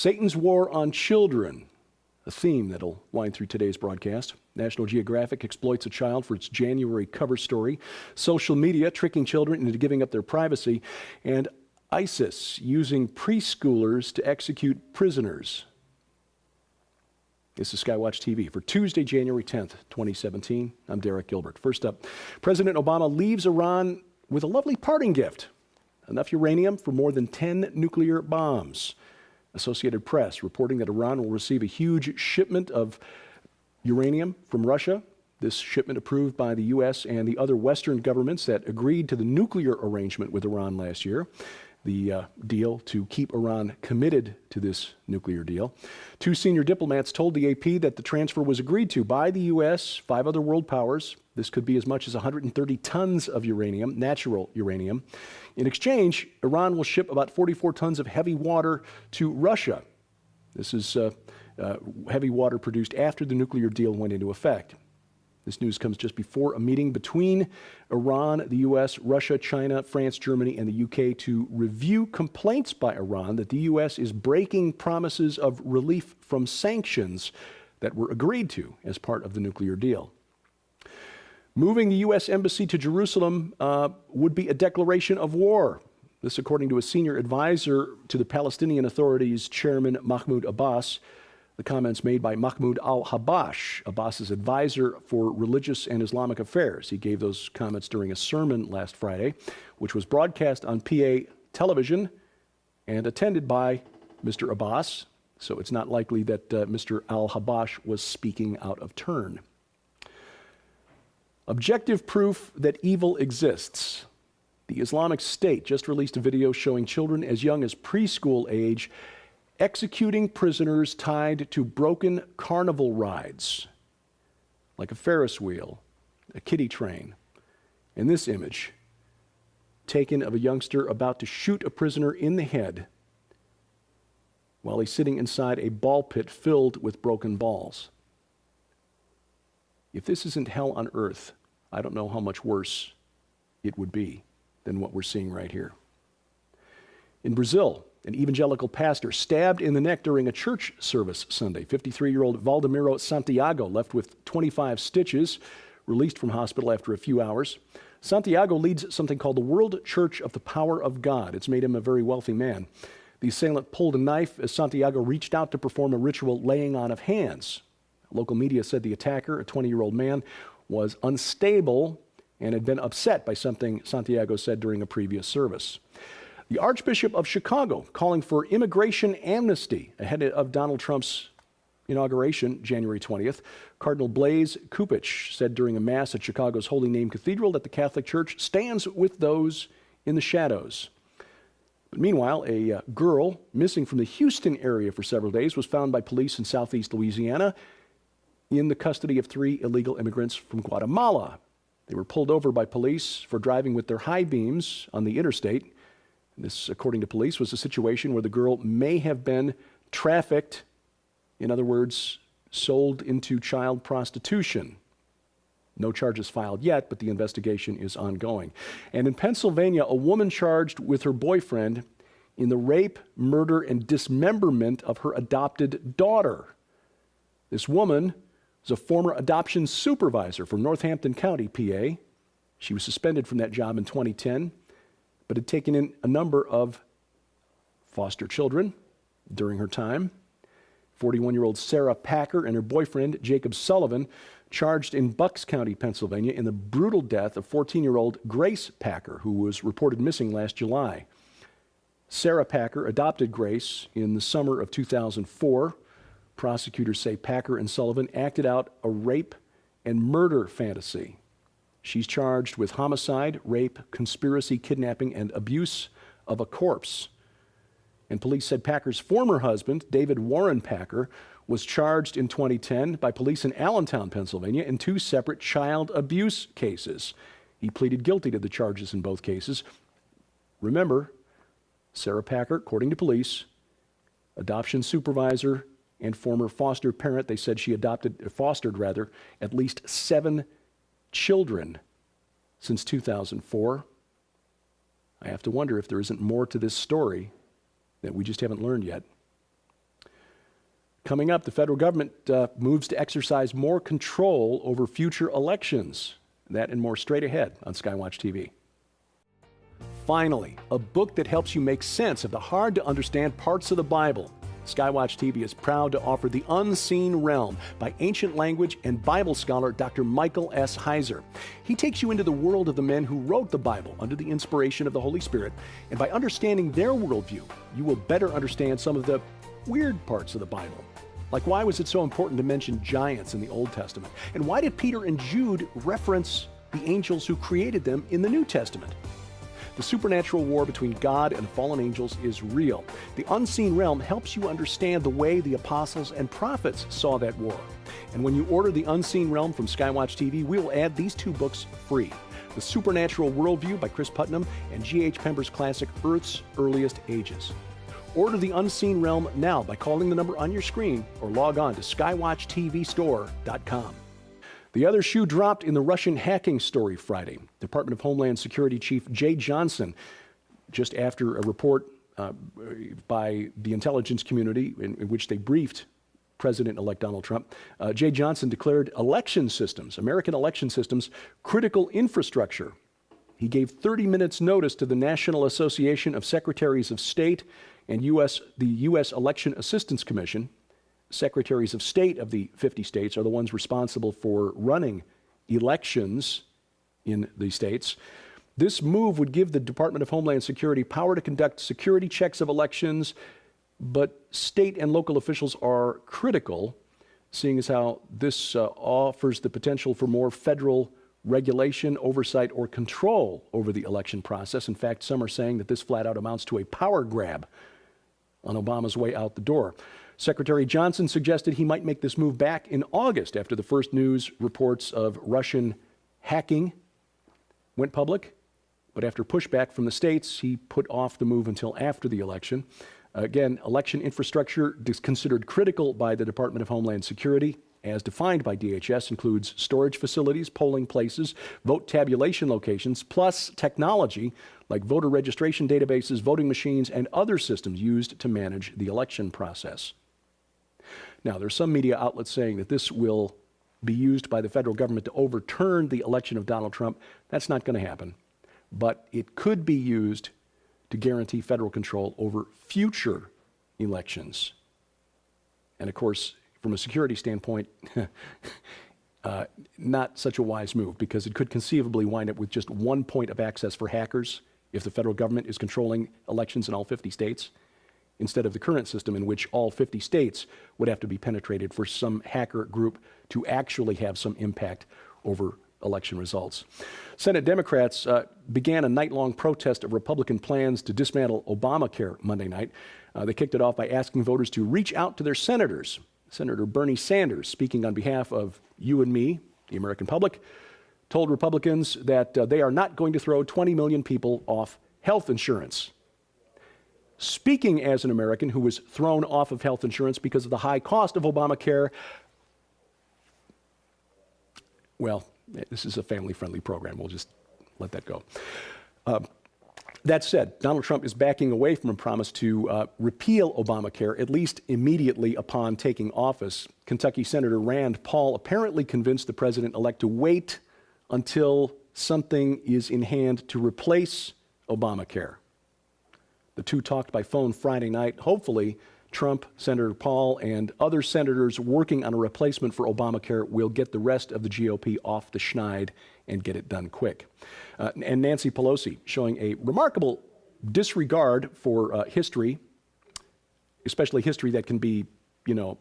Satan's War on Children, a theme that'll wind through today's broadcast. National Geographic exploits a child for its January cover story. Social media tricking children into giving up their privacy. And ISIS using preschoolers to execute prisoners. This is SkyWatchTV for Tuesday, January 10th, 2017. I'm Derek Gilbert. First up, President Obama leaves Iran with a lovely parting gift. Enough uranium for more than 10 nuclear bombs. Associated Press reporting that Iran will receive a huge shipment of uranium from Russia. This shipment approved by the U.S. and the other Western governments that agreed to the nuclear arrangement with Iran last year. The deal to keep Iran committed to this nuclear deal. Two senior diplomats told the AP that the transfer was agreed to by the U.S., 5 other world powers. This could be as much as 130 tons of uranium, natural uranium. In exchange, Iran will ship about 44 tons of heavy water to Russia. This is heavy water produced after the nuclear deal went into effect. This news comes just before a meeting between Iran, the U.S., Russia, China, France, Germany, and the U.K. to review complaints by Iran that the U.S. is breaking promises of relief from sanctions that were agreed to as part of the nuclear deal. Moving the U.S. Embassy to Jerusalem would be a declaration of war. This according to a senior advisor to the Palestinian Authority's chairman, Mahmoud Abbas. The comments made by Mahmoud al-Habash, Abbas's advisor for religious and Islamic affairs. He gave those comments during a sermon last Friday, which was broadcast on PA television and attended by Mr. Abbas. So it's not likely that Mr. al-Habash was speaking out of turn. Objective proof that evil exists. The Islamic State just released a video showing children as young as preschool age executing prisoners tied to broken carnival rides, like a Ferris wheel, a kiddie train. And this image, taken of a youngster about to shoot a prisoner in the head while he's sitting inside a ball pit filled with broken balls. If this isn't hell on earth, I don't know how much worse it would be than what we're seeing right here. In Brazil, an evangelical pastor stabbed in the neck during a church service Sunday. 53-year-old Valdemiro Santiago left with 25 stitches, released from hospital after a few hours. Santiago leads something called the World Church of the Power of God. It's made him a very wealthy man. The assailant pulled a knife as Santiago reached out to perform a ritual laying on of hands. Local media said the attacker, a 20-year-old man, was unstable and had been upset by something Santiago said during a previous service. The Archbishop of Chicago calling for immigration amnesty ahead of Donald Trump's inauguration, January 20th. Cardinal Blaise Kupich said during a mass at Chicago's Holy Name Cathedral that the Catholic Church stands with those in the shadows. But meanwhile, a girl missing from the Houston area for several days was found by police in southeast Louisiana in the custody of 3 illegal immigrants from Guatemala. They were pulled over by police for driving with their high beams on the interstate. This, according to police, was a situation where the girl may have been trafficked, in other words, sold into child prostitution. No charges filed yet, but the investigation is ongoing. And in Pennsylvania, a woman charged with her boyfriend in the rape, murder, and dismemberment of her adopted daughter. This woman was a former adoption supervisor for Northampton County, PA. She was suspended from that job in 2010. But had taken in a number of foster children during her time. 41-year-old Sarah Packer and her boyfriend, Jacob Sullivan, charged in Bucks County, Pennsylvania, in the brutal death of 14-year-old Grace Packer, who was reported missing last July. Sarah Packer adopted Grace in the summer of 2004. Prosecutors say Packer and Sullivan acted out a rape and murder fantasy. She's charged with homicide, rape, conspiracy, kidnapping, and abuse of a corpse. And police said Packer's former husband, David Warren Packer, was charged in 2010 by police in Allentown, Pennsylvania, in 2 separate child abuse cases. He pleaded guilty to the charges in both cases. Remember, Sarah Packer, according to police, adoption supervisor and former foster parent. They said she fostered at least 7 children since 2004. I have to wonder if there isn't more to this story that we just haven't learned yet. Coming up, the federal government moves to exercise more control over future elections. That and more straight ahead on SkyWatch TV. Finally, a book that helps you make sense of the hard-to-understand parts of the Bible. SkyWatch TV is proud to offer The Unseen Realm by ancient language and Bible scholar Dr. Michael S. Heiser. He takes you into the world of the men who wrote the Bible under the inspiration of the Holy Spirit, and by understanding their worldview, you will better understand some of the weird parts of the Bible. Like, why was it so important to mention giants in the Old Testament? And why did Peter and Jude reference the angels who created them in the New Testament? The supernatural war between God and the fallen angels is real. The Unseen Realm helps you understand the way the apostles and prophets saw that war. And when you order The Unseen Realm from SkyWatch TV, we will add these two books free: The Supernatural Worldview by Chris Putnam and G.H. Pember's classic Earth's Earliest Ages. Order The Unseen Realm now by calling the number on your screen or log on to skywatchtvstore.com. The other shoe dropped in the Russian hacking story Friday. Department of Homeland Security Chief Jay Johnson, just after a report by the intelligence community in which they briefed President-elect Donald Trump, Jay Johnson declared election systems, American election systems, critical infrastructure. He gave 30 minutes notice to the National Association of Secretaries of State and the U.S. Election Assistance Commission. Secretaries of State of the 50 states are the ones responsible for running elections in the states. This move would give the Department of Homeland Security power to conduct security checks of elections, but state and local officials are critical, seeing as how this offers the potential for more federal regulation, oversight, or control over the election process. In fact, some are saying that this flat out amounts to a power grab on Obama's way out the door. Secretary Johnson suggested he might make this move back in August after the first news reports of Russian hacking went public. But after pushback from the states, he put off the move until after the election. Again, election infrastructure is considered critical by the Department of Homeland Security, as defined by DHS, includes storage facilities, polling places, vote tabulation locations, plus technology like voter registration databases, voting machines, and other systems used to manage the election process. Now, there's some media outlets saying that this will be used by the federal government to overturn the election of Donald Trump. That's not going to happen. But it could be used to guarantee federal control over future elections. And of course, from a security standpoint, not such a wise move, because it could conceivably wind up with just one point of access for hackers if the federal government is controlling elections in all 50 states, instead of the current system in which all 50 states would have to be penetrated for some hacker group to actually have some impact over election results. Senate Democrats began a night-long protest of Republican plans to dismantle Obamacare Monday night. They kicked it off by asking voters to reach out to their senators. Senator Bernie Sanders, speaking on behalf of you and me, the American public, told Republicans that they are not going to throw 20 million people off health insurance. Speaking as an American who was thrown off of health insurance because of the high cost of Obamacare, well, this is a family-friendly program. We'll just let that go. That said, Donald Trump is backing away from a promise to repeal Obamacare, at least immediately upon taking office. Kentucky Senator Rand Paul apparently convinced the president-elect to wait until something is in hand to replace Obamacare. The two talked by phone Friday night. Hopefully, Trump, Senator Paul, and other senators working on a replacement for Obamacare will get the rest of the GOP off the schneid and get it done quick. And Nancy Pelosi showing a remarkable disregard for history, especially history that can be,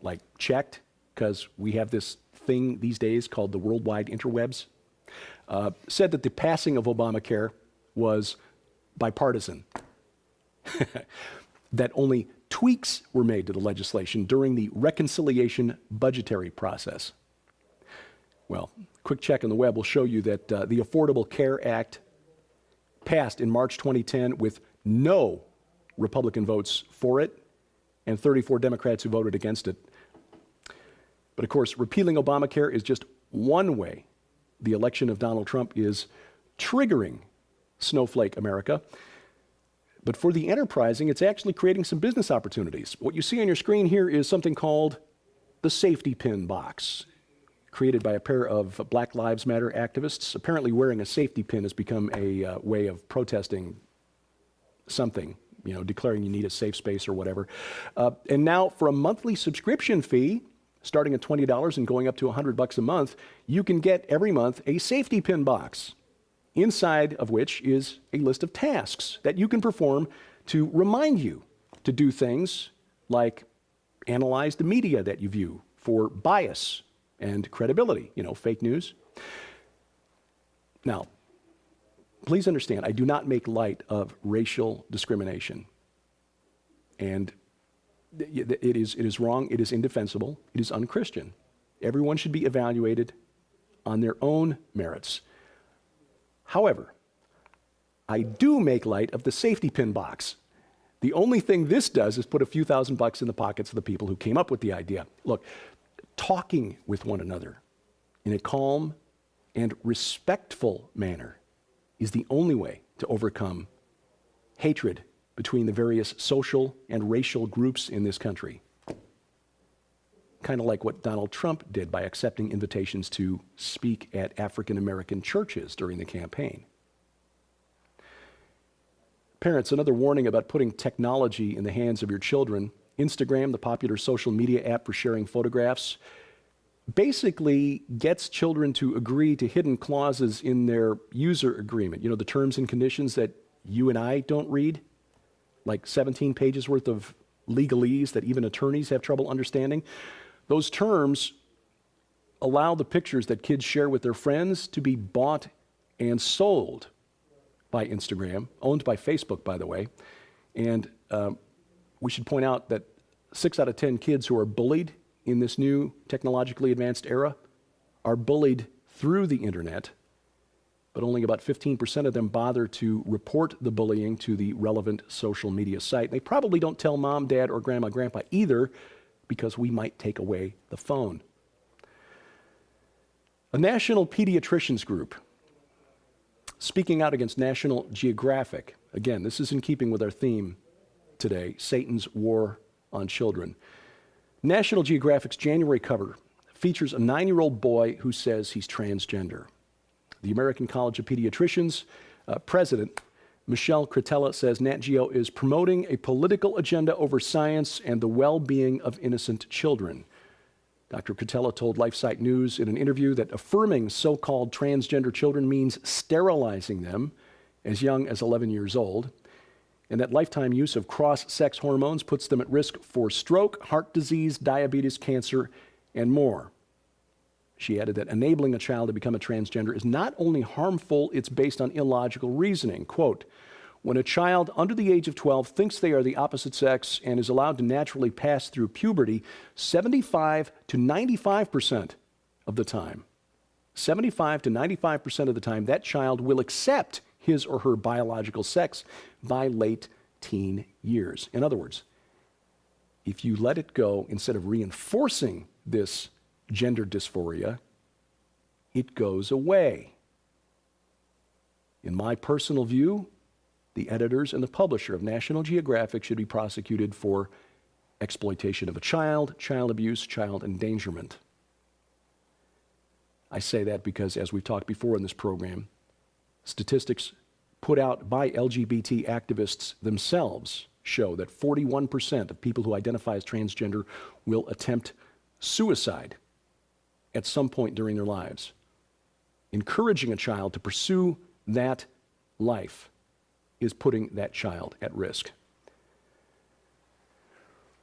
like checked, because we have this thing these days called the worldwide interwebs, said that the passing of Obamacare was bipartisan, that only tweaks were made to the legislation during the reconciliation budgetary process. Well, quick check on the web will show you that the Affordable Care Act passed in March 2010 with no Republican votes for it and 34 Democrats who voted against it. But of course, repealing Obamacare is just one way the election of Donald Trump is triggering snowflake America. But for the enterprising, it's actually creating some business opportunities. What you see on your screen here is something called the safety pin box, created by a pair of Black Lives Matter activists. Apparently wearing a safety pin has become a way of protesting something, declaring you need a safe space or whatever. And now for a monthly subscription fee, starting at $20 and going up to $100 a month, you can get every month a safety pin box, inside of which is a list of tasks that you can perform to remind you to do things like analyze the media that you view for bias and credibility, fake news. Now, please understand, I do not make light of racial discrimination. And it is wrong, it is indefensible, it is unchristian. Everyone should be evaluated on their own merits. However, I do make light of the safety pin box. The only thing this does is put a few $1,000s in the pockets of the people who came up with the idea. Look, talking with one another in a calm and respectful manner is the only way to overcome hatred between the various social and racial groups in this country. Kind of like what Donald Trump did by accepting invitations to speak at African American churches during the campaign. Parents, another warning about putting technology in the hands of your children. Instagram, the popular social media app for sharing photographs, basically gets children to agree to hidden clauses in their user agreement. The terms and conditions that you and I don't read, like 17 pages worth of legalese that even attorneys have trouble understanding. Those terms allow the pictures that kids share with their friends to be bought and sold by Instagram, owned by Facebook, by the way. And we should point out that 6 out of 10 kids who are bullied in this new technologically advanced era are bullied through the internet, but only about 15% of them bother to report the bullying to the relevant social media site. They probably don't tell mom, dad, or grandma, grandpa either, because we might take away the phone. A national pediatricians group speaking out against National Geographic. Again, this is in keeping with our theme today, Satan's War on Children. National Geographic's January cover features a 9-year-old boy who says he's transgender. The American College of Pediatricians president, Michelle Cretella, says Nat Geo is promoting a political agenda over science and the well-being of innocent children. Dr. Cretella told LifeSite News in an interview that affirming so-called transgender children means sterilizing them as young as 11 years old, and that lifetime use of cross-sex hormones puts them at risk for stroke, heart disease, diabetes, cancer, and more. She added that enabling a child to become a transgender is not only harmful, it's based on illogical reasoning. Quote, when a child under the age of 12 thinks they are the opposite sex and is allowed to naturally pass through puberty, 75 to 95% of the time, 75 to 95% of the time, that child will accept his or her biological sex by late teen years. In other words, if you let it go, instead of reinforcing this gender dysphoria, it goes away. In my personal view, the editors and the publisher of National Geographic should be prosecuted for exploitation of a child, child abuse, child endangerment. I say that because, as we've talked before in this program, statistics put out by LGBT activists themselves show that 41% of people who identify as transgender will attempt suicide at some point during their lives. Encouraging a child to pursue that life is putting that child at risk.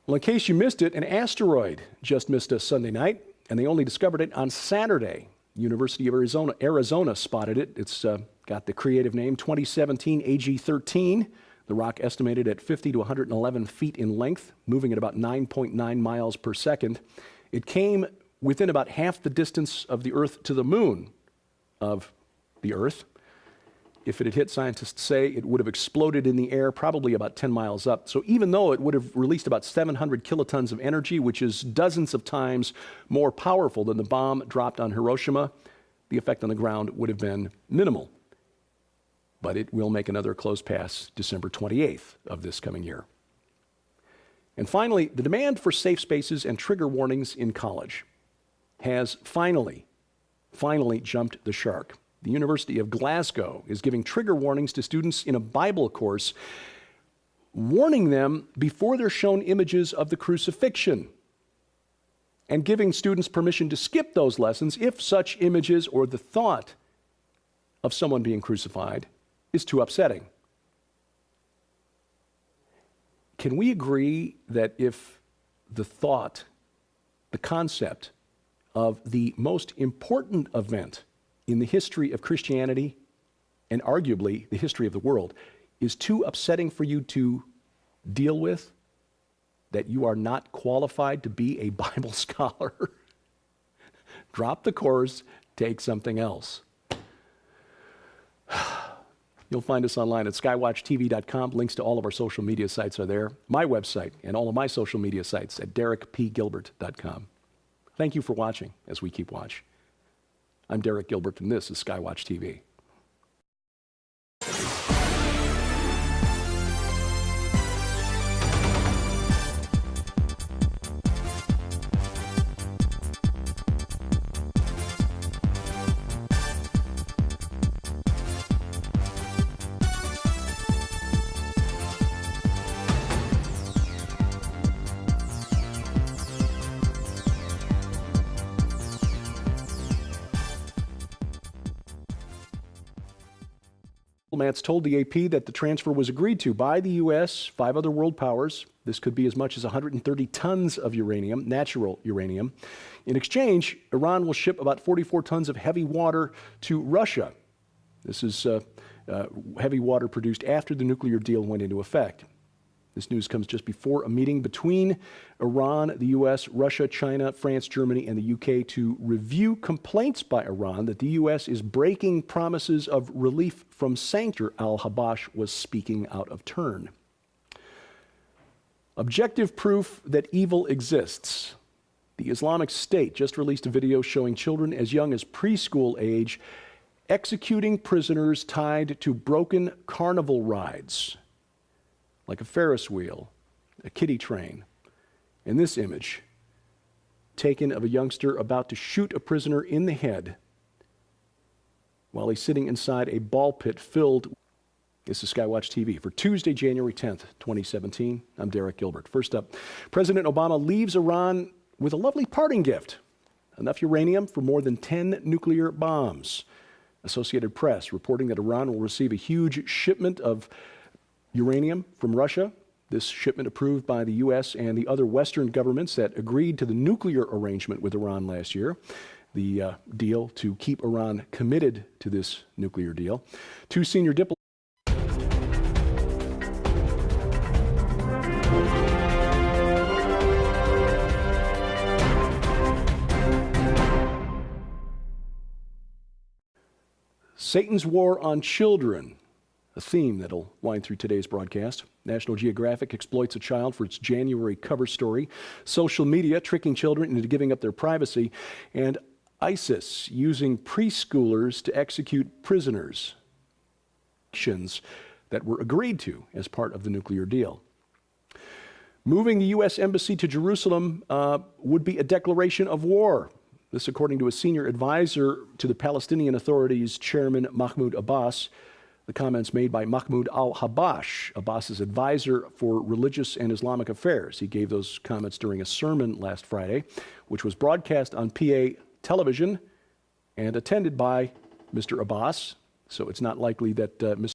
Well, in case you missed it, an asteroid just missed us Sunday night, and they only discovered it on Saturday. University of Arizona spotted it. It's got the creative name 2017 AG-13. The rock estimated at 50 to 111 feet in length, moving at about 9.9 miles per second. It came within about half the distance of the Earth to the moon of the Earth. If it had hit, scientists say it would have exploded in the air probably about 10 miles up. So even though it would have released about 700 kilotons of energy, which is dozens of times more powerful than the bomb dropped on Hiroshima, the effect on the ground would have been minimal. But it will make another close pass December 28th of this coming year. And finally, the demand for safe spaces and trigger warnings in college has finally jumped the shark. The University of Glasgow is giving trigger warnings to students in a Bible course, warning them before they're shown images of the crucifixion, and giving students permission to skip those lessons if such images or the thought of someone being crucified is too upsetting. Can we agree that if the thought, the concept of the most important event in the history of Christianity, and arguably the history of the world, is too upsetting for you to deal with, that you are not qualified to be a Bible scholar? Drop the course, take something else. You'll find us online at skywatchtv.com. Links to all of our social media sites are there. My website and all of my social media sites at derekpgilbert.com. Thank you for watching as we keep watch. I'm Derek Gilbert, and this is SkyWatch TV. Diplomats told the AP that the transfer was agreed to by the U.S., 5 other world powers. This could be as much as 130 tons of uranium, natural uranium. In exchange, Iran will ship about 44 tons of heavy water to Russia. This is heavy water produced after the nuclear deal went into effect. This news comes just before a meeting between Iran, the U.S., Russia, China, France, Germany, and the U.K. to review complaints by Iran that the U.S. is breaking promises of relief from sanctions. Al-Habash was speaking out of turn. Objective proof that evil exists. The Islamic State just released a video showing children as young as preschool age executing prisoners tied to broken carnival rides, like a Ferris wheel, a kiddie train. And this image, taken of a youngster about to shoot a prisoner in the head while he's sitting inside a ball pit filled. This is SkyWatch TV for Tuesday, January 10th, 2017. I'm Derek Gilbert. First up, President Obama leaves Iran with a lovely parting gift, enough uranium for more than 10 nuclear bombs. Associated Press reporting that Iran will receive a huge shipment of uranium from Russia. This shipment approved by the U.S. and the other Western governments that agreed to the nuclear arrangement with Iran last year. The deal to keep Iran committed to this nuclear deal. 2 senior diplomats. Satan's War on Children, a theme that'll wind through today's broadcast. National Geographic exploits a child for its January cover story. Social media tricking children into giving up their privacy. And ISIS using preschoolers to execute prisoners. Actions that were agreed to as part of the nuclear deal. Moving the U.S. Embassy to Jerusalem would be a declaration of war. This according to a senior advisor to the Palestinian Authority's chairman, Mahmoud Abbas. The comments made by Mahmoud al-Habash, Abbas's advisor for religious and Islamic affairs. He gave those comments during a sermon last Friday, which was broadcast on PA television and attended by Mr. Abbas. So it's not likely that Mr.